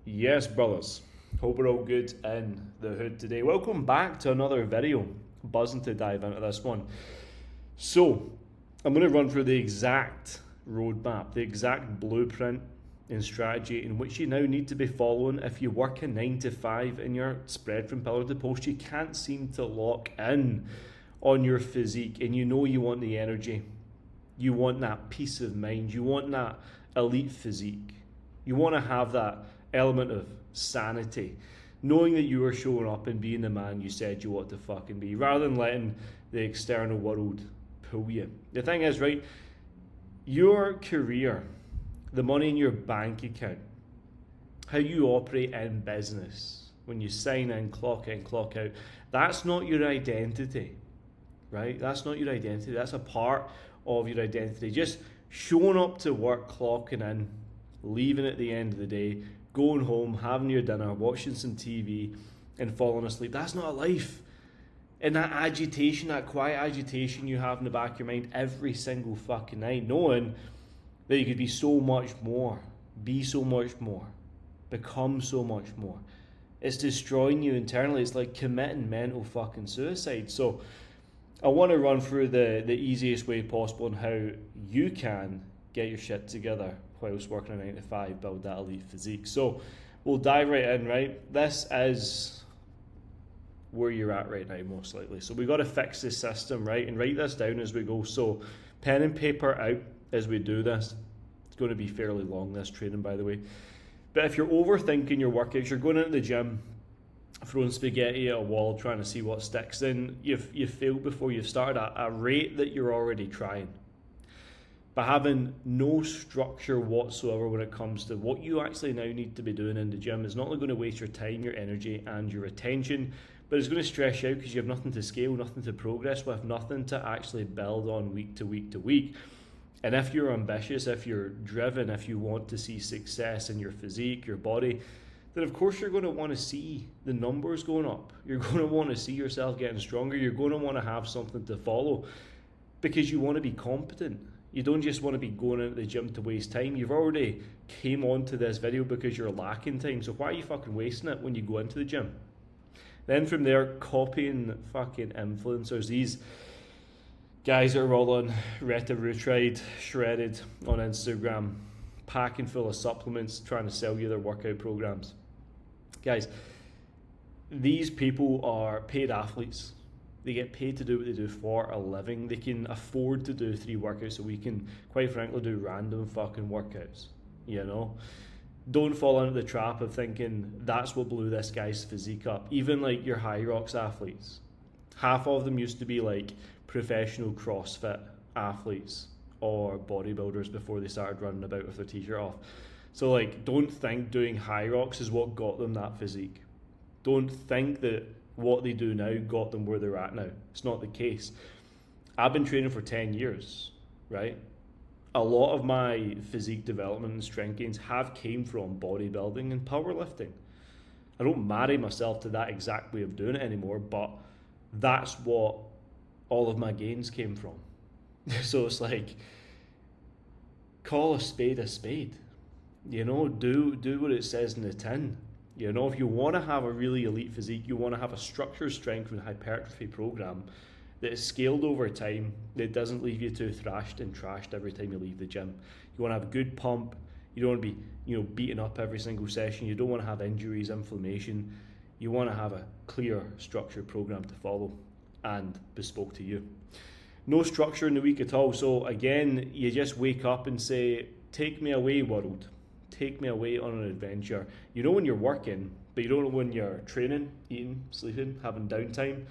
Yes, brothers. Hope we're all good in the hood today. Welcome back to another video. Buzzing to dive into this one. So, I'm going to run through the exact roadmap, the exact blueprint and strategy in which you now need to be following if you work a 9 to 5 and you're spread from pillar to post. You can't seem to lock in on your physique, and you know you want the energy. You want that peace of mind. You want that elite physique. You want to have that element of sanity, knowing that you are showing up and being the man you said you want to fucking be, rather than letting the external world pull you. The thing is, right, your career, the money in your bank account, how you operate in business, when you sign in, clock out, that's not your identity, right? That's not your identity. That's a part of your identity. Just showing up to work, clocking in, leaving at the end of the day, going home, having your dinner, watching some TV, and falling asleep. That's not a life. And that agitation, that quiet agitation you have in the back of your mind every single fucking night, knowing that you could be so much more, be so much more, become so much more. It's destroying you internally. It's like committing mental fucking suicide. So I want to run through the easiest way possible on how you can get your shit together whilst working a 9 to 5, build that elite physique. So we'll dive right in, right? This is where you're at right now, most likely. So we got to fix this system, right? And write this down as we go. So pen and paper out as we do this. It's going to be fairly long, this training, by the way. But if you're overthinking your workouts, you're going into the gym, throwing spaghetti at a wall, trying to see what sticks, then you've failed before you've started at a rate that you're already trying. But having no structure whatsoever when it comes to what you actually now need to be doing in the gym is not only going to waste your time, your energy, and your attention, but it's going to stress you out because you have nothing to scale, nothing to progress with, nothing to actually build on week to week to week. And if you're ambitious, if you're driven, if you want to see success in your physique, your body, then of course you're going to want to see the numbers going up. You're going to want to see yourself getting stronger. You're going to want to have something to follow because you want to be competent. You don't just want to be going into the gym to waste time. You've already came onto this video because you're lacking time. So why are you fucking wasting it when you go into the gym? Then from there, copying fucking influencers. These guys that are all on Retarutride, shredded on Instagram, packing full of supplements, trying to sell you their workout programs. Guys, these people are paid athletes. They get paid to do what they do for a living. They can afford to do 3 workouts a week and quite frankly do random fucking workouts, you know? Don't fall into the trap of thinking that's what blew this guy's physique up. Even like your Hyrox athletes, half of them used to be like professional CrossFit athletes or bodybuilders before they started running about with their t-shirt off. So like, don't think doing Hyrox is what got them that physique. Don't think that what they do now got them where they're at now. It's not the case. I've been training for 10 years, right? A lot of my physique development and strength gains have came from bodybuilding and powerlifting. I don't marry myself to that exact way of doing it anymore, but that's what all of my gains came from. So it's like, call a spade a spade. You know, do what it says in the tin. You know, if you want to have a really elite physique, you want to have a structured strength and hypertrophy program that is scaled over time, that doesn't leave you too thrashed and trashed every time you leave the gym. You want to have a good pump. You don't want to be, beaten up every single session. You don't want to have injuries, inflammation. You want to have a clear, structured program to follow and bespoke to you. No structure in the week at all. So again, you just wake up and say, take me away, world. Take me away on an adventure. You know when you're working, but you don't know when you're training, eating, sleeping, having downtime,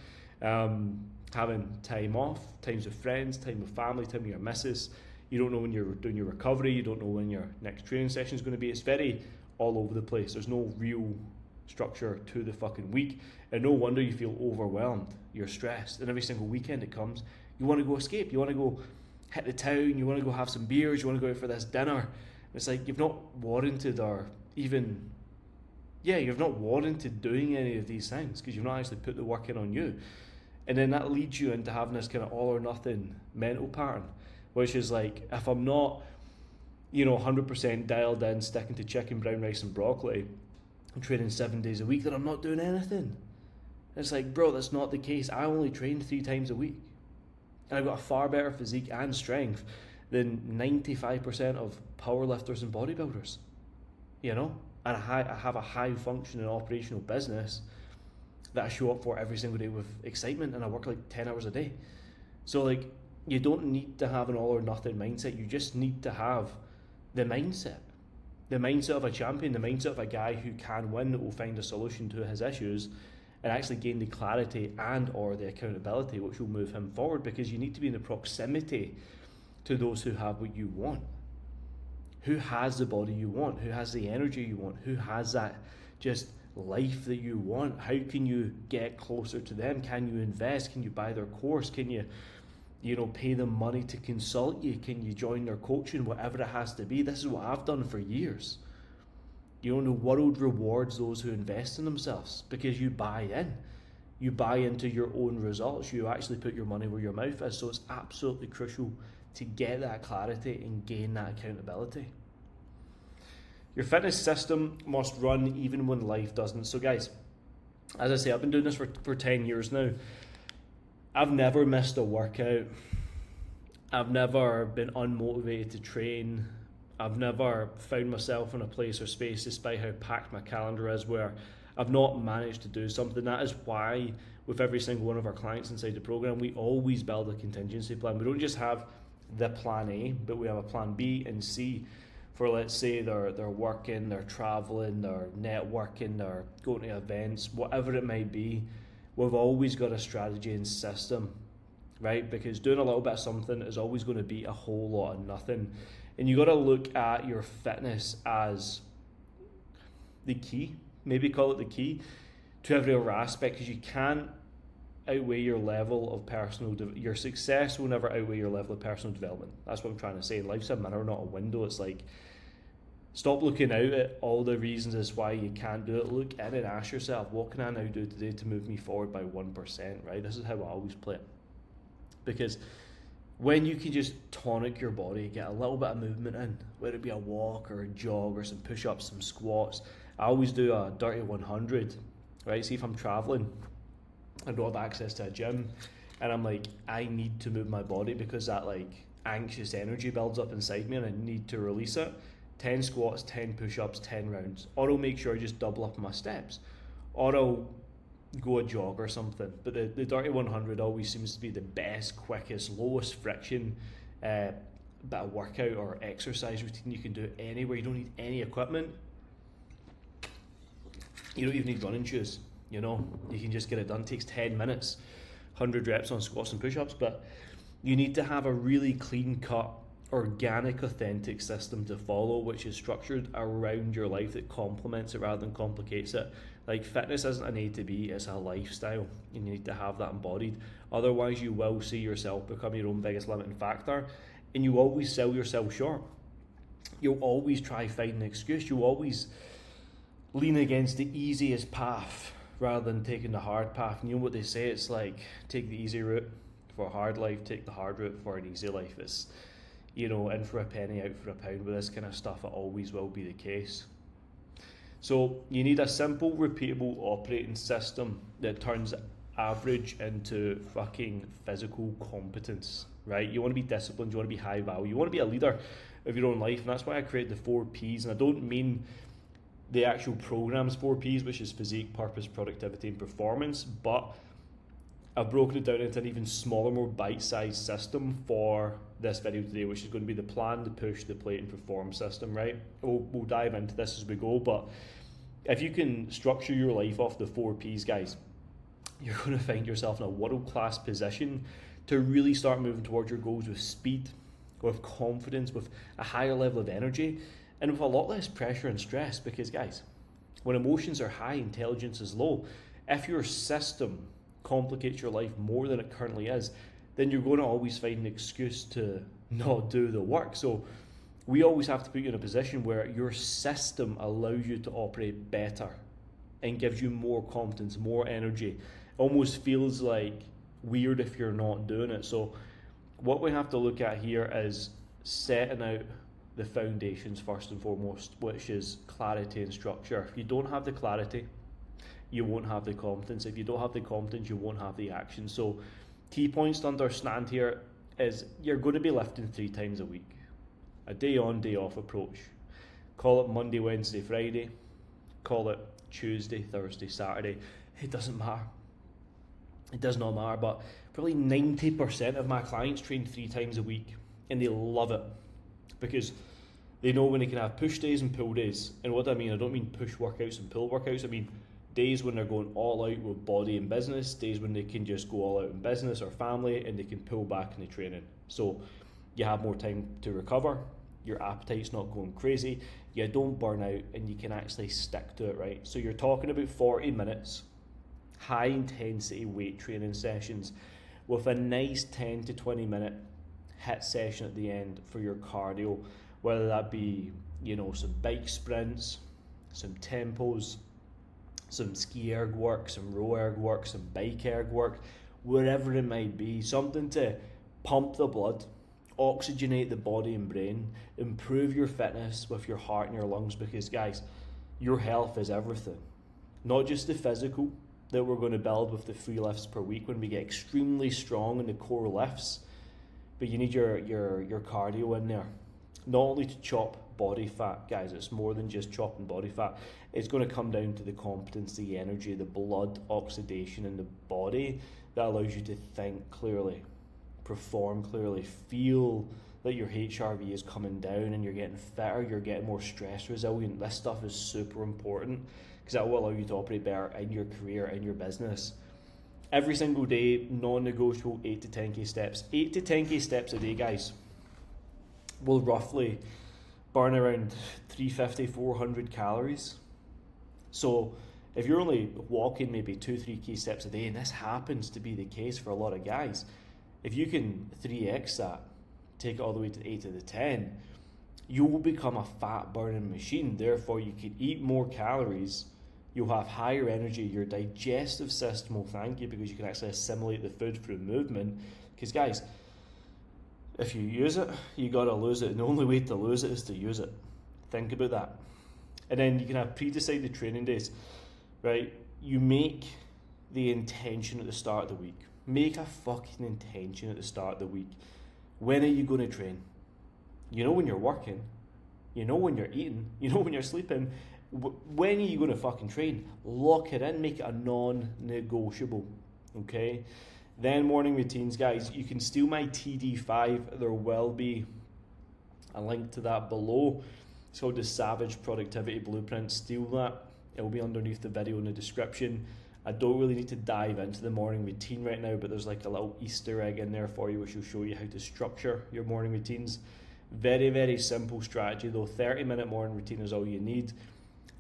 having time off, times with friends, time with family, time with your missus. You don't know when you're doing your recovery. You don't know when your next training session is going to be. It's very all over the place. There's no real structure to the fucking week. And no wonder you feel overwhelmed. You're stressed. And every single weekend it comes, you want to go escape. You want to go hit the town. You want to go have some beers. You want to go out for this dinner. It's like you've not warranted or even, you've not warranted doing any of these things because you've not actually put the work in on you. And then that leads you into having this kind of all or nothing mental pattern, which is like, if I'm not, 100% dialed in, sticking to chicken, brown rice and broccoli, I'm training 7 days a week, then I'm not doing anything. It's like, bro, that's not the case. I only train 3 times a week. And I've got a far better physique and strength than 95% of powerlifters and bodybuilders. You know? And I have a high functioning operational business that I show up for every single day with excitement, and I work like 10 hours a day. So like, you don't need to have an all or nothing mindset. You just need to have the mindset. The mindset of a champion, the mindset of a guy who can win, that will find a solution to his issues and actually gain the clarity and or the accountability which will move him forward, because you need to be in the proximity to those who have what you want. Who has the body you want? Who has the energy you want? Who has that just life that you want? How can you get closer to them? Can you invest? Can you buy their course? Can you pay them money to consult you? Can you join their coaching? Whatever it has to be. This is what I've done for years. The world rewards those who invest in themselves, because you buy in. You buy into your own results. You actually put your money where your mouth is. So it's absolutely crucial to get that clarity and gain that accountability. Your fitness system must run even when life doesn't. So guys, as I say, I've been doing this for 10 years now. I've never missed a workout. I've never been unmotivated to train. I've never found myself in a place or space, despite how packed my calendar is, where I've not managed to do something. That is why with every single one of our clients inside the program, we always build a contingency plan. We don't just have the plan A, but we have a plan B and C for, let's say, they're working, they're traveling, they're networking, they're going to events, whatever it might be. We've always got a strategy and system, right? Because doing a little bit of something is always going to be a whole lot of nothing. And you got to look at your fitness as the key, maybe call it the key to every other aspect, because you can't outweigh your level of your success will never outweigh your level of personal development. That's what I'm trying to say. Life's a mirror, not a window. It's like, stop looking out at all the reasons as why you can't do it. Look in and ask yourself, what can I now do today to move me forward by 1%, right? This is how I always play it. Because when you can just tonic your body, get a little bit of movement in, whether it be a walk or a jog or some push-ups, some squats. I always do a dirty 100, right? See, if I'm traveling, I don't have access to a gym, and I'm like, I need to move my body because that like anxious energy builds up inside me and I need to release it. 10 squats, 10 push-ups, 10 rounds. Or I'll make sure I just double up my steps. Or I'll go a jog or something. But the dirty 100 always seems to be the best, quickest, lowest friction bit of workout or exercise routine you can do anywhere. You don't need any equipment. You don't even need running shoes. You can just get it done. It takes 10 minutes, 100 reps on squats and push-ups. But you need to have a really clean-cut, organic, authentic system to follow, which is structured around your life, that complements it rather than complicates it. Like, fitness isn't an A to B, it's a lifestyle, and you need to have that embodied. Otherwise, you will see yourself become your own biggest limiting factor, and you always sell yourself short. You'll always try find an excuse. You'll always lean against the easiest path rather than taking the hard path. And you know what they say? It's like, take the easy route for a hard life, take the hard route for an easy life. It's, in for a penny, out for a pound. With this kind of stuff, it always will be the case. So you need a simple, repeatable operating system that turns average into fucking physical competence, right? You want to be disciplined, you want to be high value, you want to be a leader of your own life. And that's why I created the 4 Ps. And I don't mean the actual program's 4 Ps, which is physique, purpose, productivity, and performance, but I've broken it down into an even smaller, more bite-sized system for this video today, which is going to be the plan, the push, the plate, and perform system, right? We'll dive into this as we go, but if you can structure your life off the 4 Ps, guys, you're going to find yourself in a world-class position to really start moving towards your goals with speed, with confidence, with a higher level of energy, and with a lot less pressure and stress. Because, guys, when emotions are high, intelligence is low. If your system complicates your life more than it currently is, then you're going to always find an excuse to not do the work. So we always have to put you in a position where your system allows you to operate better and gives you more confidence, more energy. Almost feels like weird if you're not doing it. So what we have to look at here is setting out the foundations first and foremost, which is clarity and structure. If you don't have the clarity, you won't have the competence. If you don't have the competence, you won't have the action. So key points to understand here is you're going to be lifting 3 times a week. A day on, day off approach. Call it Monday, Wednesday, Friday. Call it Tuesday, Thursday, Saturday. It doesn't matter. It does not matter, but probably 90% of my clients train 3 times a week and they love it because they know when they can have push days and pull days. And what I mean, I don't mean push workouts and pull workouts. I mean days when they're going all out with body and business, days when they can just go all out in business or family and they can pull back in the training. So you have more time to recover, your appetite's not going crazy, you don't burn out, and you can actually stick to it, right? So you're talking about 40 minutes, high intensity weight training sessions with a nice 10 to 20 minute HIIT session at the end for your cardio, whether that be, some bike sprints, some tempos, some ski erg work, some row erg work, some bike erg work, wherever it might be, something to pump the blood, oxygenate the body and brain, improve your fitness with your heart and your lungs, because guys, your health is everything. Not just the physical that we're going to build with the 3 lifts per week when we get extremely strong in the core lifts, but you need your cardio in there. Not only to chop body fat, guys, it's more than just chopping body fat. It's going to come down to the competence, the energy, the blood oxidation in the body that allows you to think clearly, perform clearly, feel that your HRV is coming down and you're getting fitter, you're getting more stress resilient. This stuff is super important because that will allow you to operate better in your career, in your business. Every single day, non-negotiable 8 to 10k steps. 8 to 10k steps a day, guys, will roughly burn around 350, 400 calories. So if you're only walking maybe 2-3k steps a day, and this happens to be the case for a lot of guys, if you can 3x that, take it all the way to the 8 to the 10, you will become a fat burning machine. Therefore, you can eat more calories, you'll have higher energy, your digestive system will thank you because you can actually assimilate the food through movement. Because guys, if you use it, you gotta lose it, and the only way to lose it is to use it. Think about that. And then you can have pre-decided training days, right? You make the intention at the start of the week. Make a fucking intention at the start of the week. When are you going to train? You know when you're working, you know when you're eating, you know when you're sleeping. When are you going to fucking train? Lock it in, make it a non-negotiable, okay? Then morning routines, guys, you can steal my TD5. There will be a link to that below. It's called the Savage Productivity Blueprint. Steal that. It will be underneath the video in the description. I don't really need to dive into the morning routine right now, but there's like a little Easter egg in there for you which will show you how to structure your morning routines. Very, very simple strategy though. 30-minute morning routine is all you need.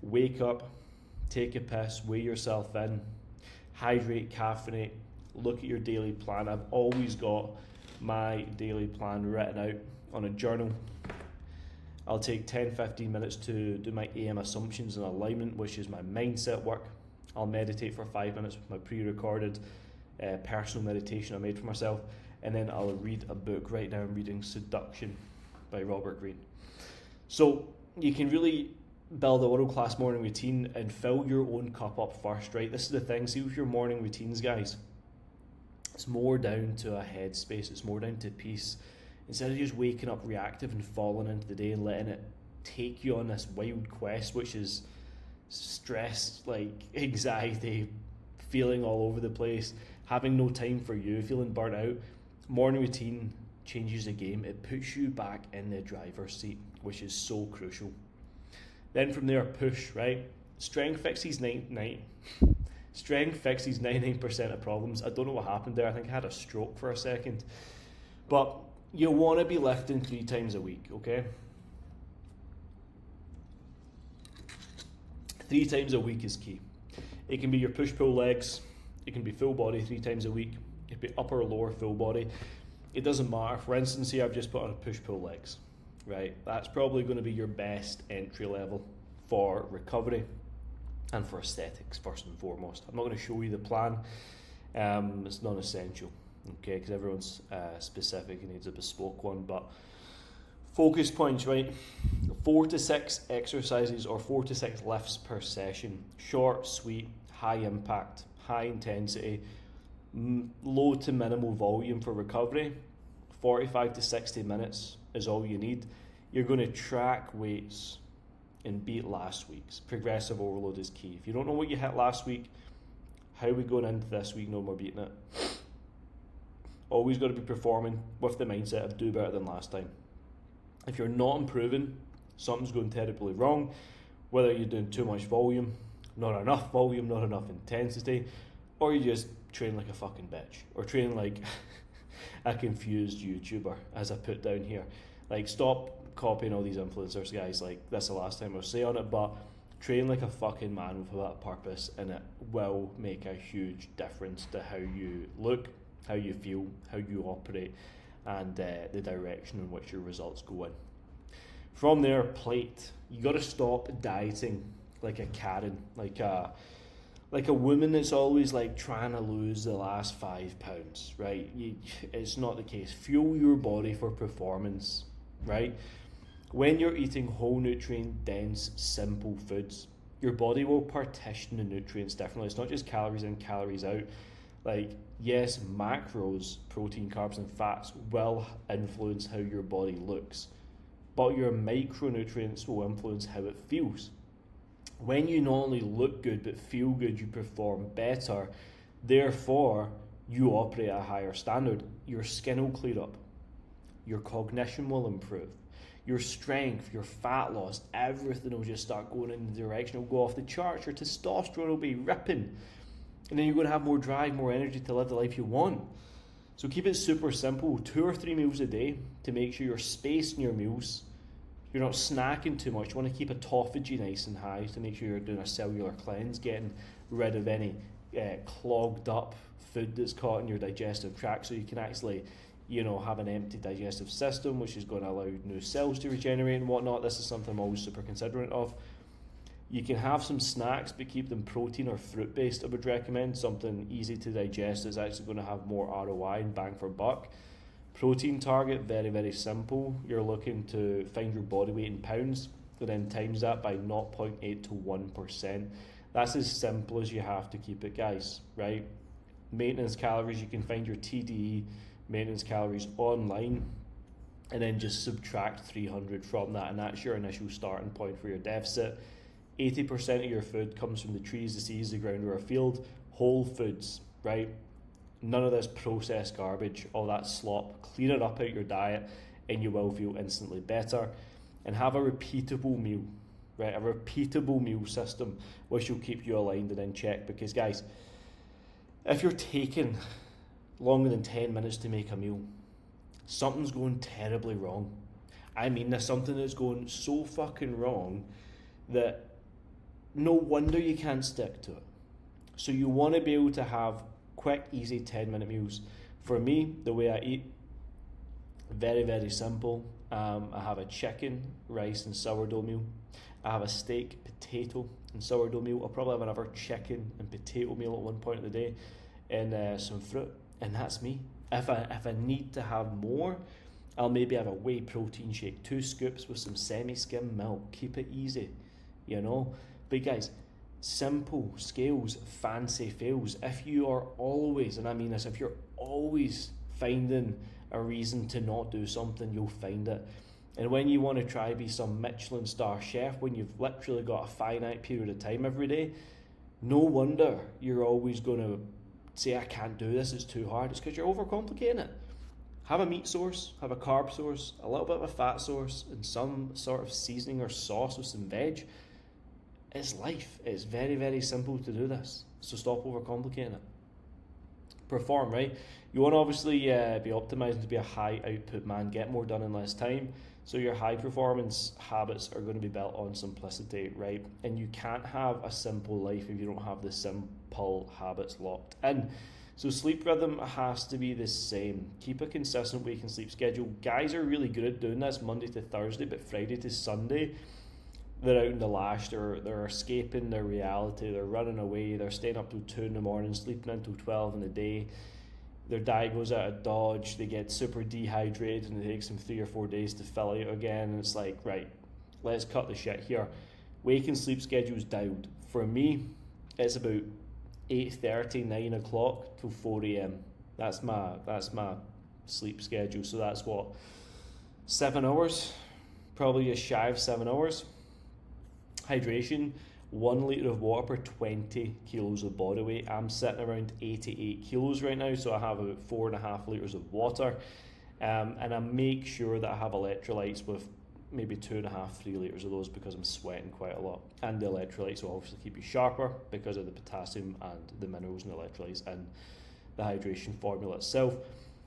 Wake up, take a piss, weigh yourself in, hydrate, caffeinate, look at your daily plan. I've always got my daily plan written out on a journal. I'll take 10-15 minutes to do my AM assumptions and alignment, which is my mindset work. I'll meditate for 5 minutes with my pre-recorded personal meditation I made for myself, and then I'll read a book. Right now I'm reading Seduction by Robert Greene. So you can really build a world-class morning routine and fill your own cup up first, right? This is the thing, see with your morning routines, guys, it's more down to a headspace, it's more down to peace. Instead of just waking up reactive and falling into the day and letting it take you on this wild quest, which is stress, like anxiety, feeling all over the place, having no time for you, feeling burnt out. Morning routine changes the game. It puts you back in the driver's seat, which is so crucial. Then from there, push, right? Strength fixes 99% of problems. I don't know what happened there. I think I had a stroke for a second. But you want to be lifting 3 times a week, okay? 3 times a week is key. It can be your push-pull legs. It can be full body 3 times a week. It can be upper or lower full body. It doesn't matter. For instance, here I've just put on a push-pull legs, right? That's probably going to be your best entry level for recovery and for aesthetics, first and foremost. I'm not going to show you the plan. It's non-essential, okay, because everyone's specific and needs a bespoke one. But Focus points, right? 4 to 6 exercises or 4 to 6 lifts per session. Short, sweet, high impact, high intensity, low to minimal volume for recovery. 45 to 60 minutes is all you need. You're going to track weights and beat last week's. Progressive overload is key. If you don't know what you hit last week, how are we going into this week? No more beating it. Always got to be performing with the mindset of do better than last time. If you're not improving, something's going terribly wrong. Whether you're doing too much volume, not enough volume, not enough intensity, or you just train like a fucking bitch, or train like a confused YouTuber, as I put down here. Like, stop copying all these influencers, guys. Like, that's the last time I'll say on it, but train like a fucking man with a purpose, and it will make a huge difference to how you look, how you feel, how you operate, and the direction in which your results go in. From there, plate. You got to stop dieting like a Karen, like a woman that's always like trying to lose the last 5 pounds, right? It's not the case. Fuel your body for performance, right? When you're eating whole nutrient dense, simple foods, your body will partition the nutrients differently. It's not just calories in, calories out. Like, yes, macros, protein, carbs, and fats will influence how your body looks, but your micronutrients will influence how it feels. When you not only look good but feel good, you perform better. Therefore, you operate at a higher standard. Your skin will clear up. Your cognition will improve. Your strength, your fat loss, everything will just start going in the direction. It'll go off the charts. Your testosterone will be ripping. And then you're going to have more drive, more energy to live the life you want. So keep it super simple. 2 or 3 meals a day to make sure you're spacing your meals. You're not snacking too much. You want to keep autophagy nice and high to make sure you're doing a cellular cleanse, getting rid of any clogged up food that's caught in your digestive tract, so you can actually, have an empty digestive system, which is going to allow new cells to regenerate and whatnot. This is something I'm always super considerate of. You can have some snacks, but keep them protein or fruit based. I would recommend something easy to digest that's actually going to have more ROI and bang for buck. Protein target, very, very simple. You're looking to find your body weight in pounds and then times that by 0.8 to 1%. That's as simple as you have to keep it, guys, right? Maintenance calories, you can find your TDE maintenance calories online and then just subtract 300 from that, and that's your initial starting point for your deficit. 80% of your food comes from the trees, the seas, the ground, or a field. Whole foods, right? None of this processed garbage, all that slop. Clean it up out your diet and you will feel instantly better. And have a repeatable meal, right? A repeatable meal system which will keep you aligned and in check. Because guys, if you're taking longer than 10 minutes to make a meal, something's going terribly wrong. I mean, there's something that's going so fucking wrong that no wonder you can't stick to it. So you want to be able to have quick, easy 10-minute meals. For me, the way I eat, very, very simple. I have a chicken, rice, and sourdough meal. I have a steak, potato, and sourdough meal. I'll probably have another chicken and potato meal at one point of the day, and some fruit, and that's me. If I need to have more, I'll maybe have a whey protein shake, 2 scoops with some semi-skim milk. Keep it easy, But guys, simple scales, fancy fails. If you are always, and I mean this, if you're always finding a reason to not do something, you'll find it. And when you want to try be some Michelin star chef, when you've literally got a finite period of time every day, no wonder you're always going to say, I can't do this, it's too hard. It's because you're overcomplicating it. Have a meat source, have a carb source, a little bit of a fat source, and some sort of seasoning or sauce with some veg. It's life. It's very, very simple to do this. So stop overcomplicating it. Perform, right? You want to obviously be optimizing to be a high output man, get more done in less time. So your high performance habits are going to be built on simplicity, right? And you can't have a simple life if you don't have the simple habits locked in. So sleep rhythm has to be the same. Keep a consistent wake and sleep schedule. Guys are really good at doing this Monday to Thursday, but Friday to Sunday, they're out in the lash, they're escaping their reality, they're running away, they're staying up till 2 in the morning, sleeping until 12 in the day. their diet goes out of dodge, they get super dehydrated, and it takes them 3 or 4 days to fill out again. And it's like, right, let's cut the shit here. Wake and sleep schedule's dialed. For me, it's about 8:30, 9 o'clock till 4 a.m. That's my sleep schedule. So that's what, 7 hours, probably just shy of 7 hours. Hydration, 1 litre of water per 20 kilos of body weight. I'm sitting around 88 kilos right now, so I have about 4.5 litres of water. And I make sure that I have electrolytes with maybe 2.5, 3 litres of those, because I'm sweating quite a lot. And the electrolytes will obviously keep you sharper because of the potassium and the minerals and electrolytes in the hydration formula itself.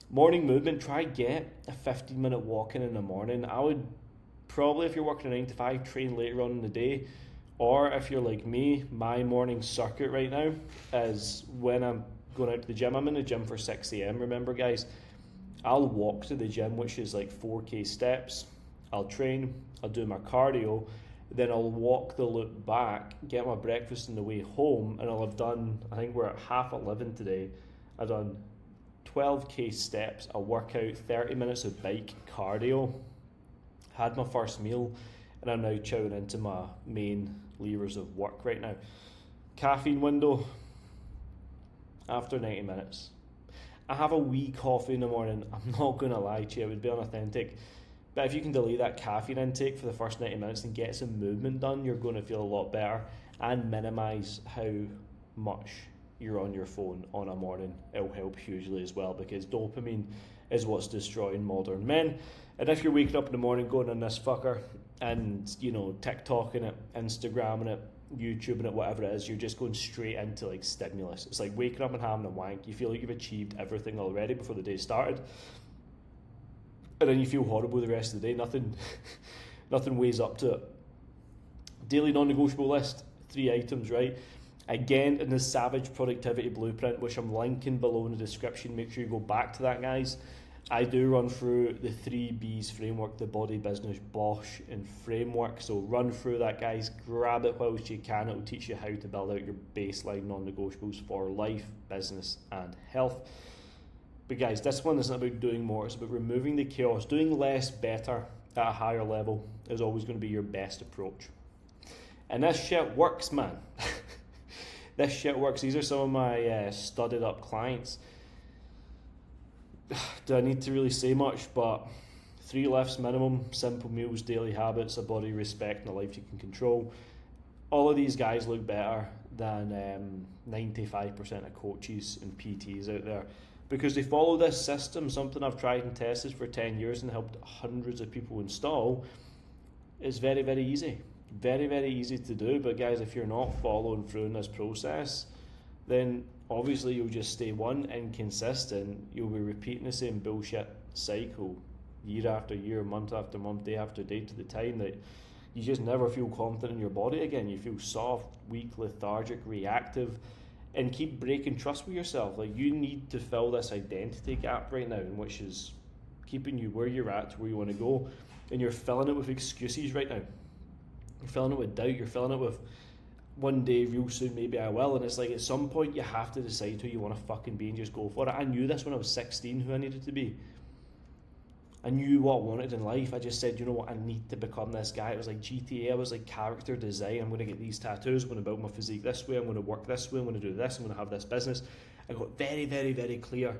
Morning movement, try get a 15-minute walk in the morning. I would probably, if you're working a 9 to 5, train later on in the day. Or if you're like me, my morning circuit right now is when I'm going out to the gym. I'm in the gym for 6 a.m, remember guys. I'll walk to the gym, which is like 4k steps. I'll train, I'll do my cardio, then I'll walk the loop back, get my breakfast on the way home, and I'll have done, I think we're at 11:30 today, I've done 12k steps, I'll work out 30 minutes of bike cardio, had my first meal, and I'm now chowing into my main levers of work right now. Caffeine window, after 90 minutes. I have a wee coffee in the morning, I'm not going to lie to you, it would be unauthentic. But if you can delay that caffeine intake for the first 90 minutes and get some movement done, you're going to feel a lot better, and minimise how much you're on your phone on a morning. It'll help hugely as well, because dopamine is what's destroying modern men. And if you're waking up in the morning going on this fucker and, you know, TikToking it, Instagramming it, YouTubing it, whatever it is, you're just going straight into like stimulus. It's like waking up and having a wank. You feel like you've achieved everything already before the day started. And then you feel horrible the rest of the day. Nothing weighs up to it. Daily non-negotiable list, 3 items, right? Again, in the Savage Productivity Blueprint, which I'm linking below in the description. Make sure you go back to that, guys. I do run through the 3Bs framework, the body, business, Bosch, and framework. So run through that, guys. Grab it whilst you can. It will teach you how to build out your baseline non-negotiables for life, business, and health. But guys, this one isn't about doing more, it's about removing the chaos. Doing less better at a higher level is always going to be your best approach. And this shit works, man. This shit works. These are some of my studied up clients. Do I need to really say much? But 3 lifts minimum, simple meals, daily habits, a body you respect, and a life you can control. All of these guys look better than 95% of coaches and PTs out there, because they follow this system, something I've tried and tested for 10 years and helped hundreds of people install. It's very, very easy. Very, very easy to do. But guys, if you're not following through in this process, then obviously you'll just stay inconsistent. You'll be repeating the same bullshit cycle year after year, month after month, day after day, to the time that you just never feel confident in your body again. You feel soft, weak, lethargic, reactive, and keep breaking trust with yourself. Like, you need to fill this identity gap right now, which is keeping you where you're at to where you want to go, and you're filling it with excuses right now. You're filling it with doubt. You're filling it with one day, real soon, maybe I will. And it's like, at some point you have to decide who you want to fucking be and just go for it. I knew this when I was 16, who I needed to be. I knew what I wanted in life. I just said, you know what, I need to become this guy. It was like GTA. I was like character design. I'm going to get these tattoos. I'm going to build my physique this way. I'm going to work this way. I'm going to do this. I'm going to have this business. I got very, very, very clear.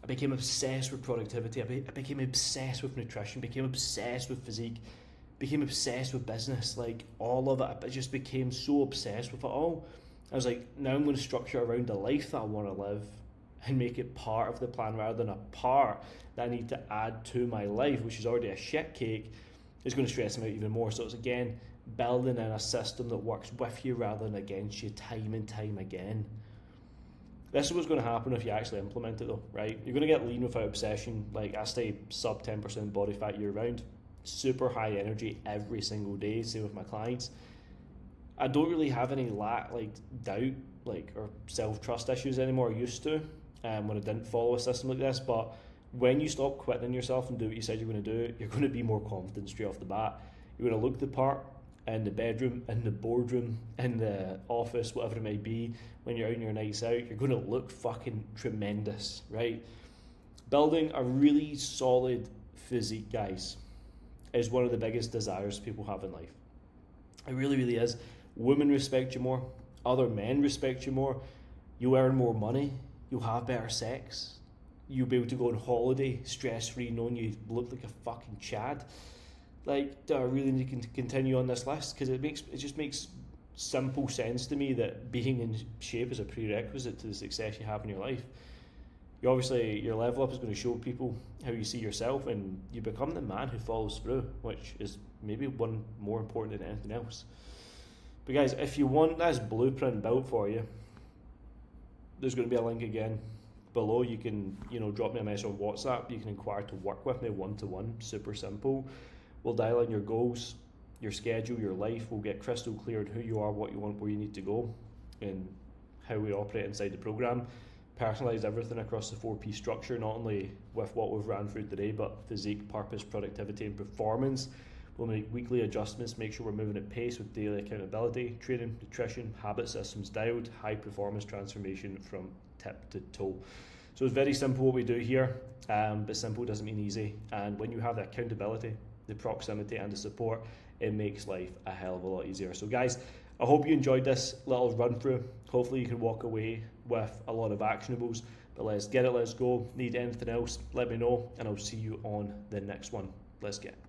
I became obsessed with productivity. I became obsessed with nutrition. Became obsessed with physique. Became obsessed with business. Like, all of it. I just became so obsessed with it all. I was like, now I'm going to structure around the life that I want to live and make it part of the plan rather than a part that I need to add to my life, which is already a shit cake. Is going to stress them out even more. So it's, again, building in a system that works with you rather than against you, time and time again. This is what's going to happen if you actually implement it, though, right? You're going to get lean without obsession. Like, I stay sub 10% body fat year round, super high energy every single day. Same with my clients. I don't really have any doubt, or self-trust issues anymore. I used to when I didn't follow a system like this. But when you stop quitting on yourself and do what you said you're going to do, you're going to be more confident straight off the bat. You're going to look the part, in the bedroom, in the boardroom, in the office, whatever it may be, when you're out on your nights out, you're going to look fucking tremendous, right? Building a really solid physique, guys, is one of the biggest desires people have in life. It really, really is. Women respect you more. Other men respect you more. You earn more money. You'll have better sex. You'll be able to go on holiday stress-free knowing you look like a fucking Chad. Like, do I really need to continue on this list? Because it just makes simple sense to me that being in shape is a prerequisite to the success you have in your life. You obviously, your level up is going to show people how you see yourself, and you become the man who follows through, which is maybe one more important than anything else. But guys, if you want this blueprint built for you, there's going to be a link again below. You can, drop me a message on WhatsApp. You can inquire to work with me one-to-one. Super simple. We'll dial in your goals, your schedule, your life. We'll get crystal clear on who you are, what you want, where you need to go, and how we operate inside the program. Personalise everything across the 4P structure, not only with what we've ran through today, but physique, purpose, productivity, and performance. We'll make weekly adjustments, make sure we're moving at pace with daily accountability, training, nutrition, habit systems dialed, high performance transformation from tip to toe. So it's very simple what we do here, but simple doesn't mean easy. And when you have the accountability, the proximity, and the support, it makes life a hell of a lot easier. So guys, I hope you enjoyed this little run through. Hopefully you can walk away with a lot of actionables, but let's get it, let's go. Need anything else, let me know, and I'll see you on the next one. Let's get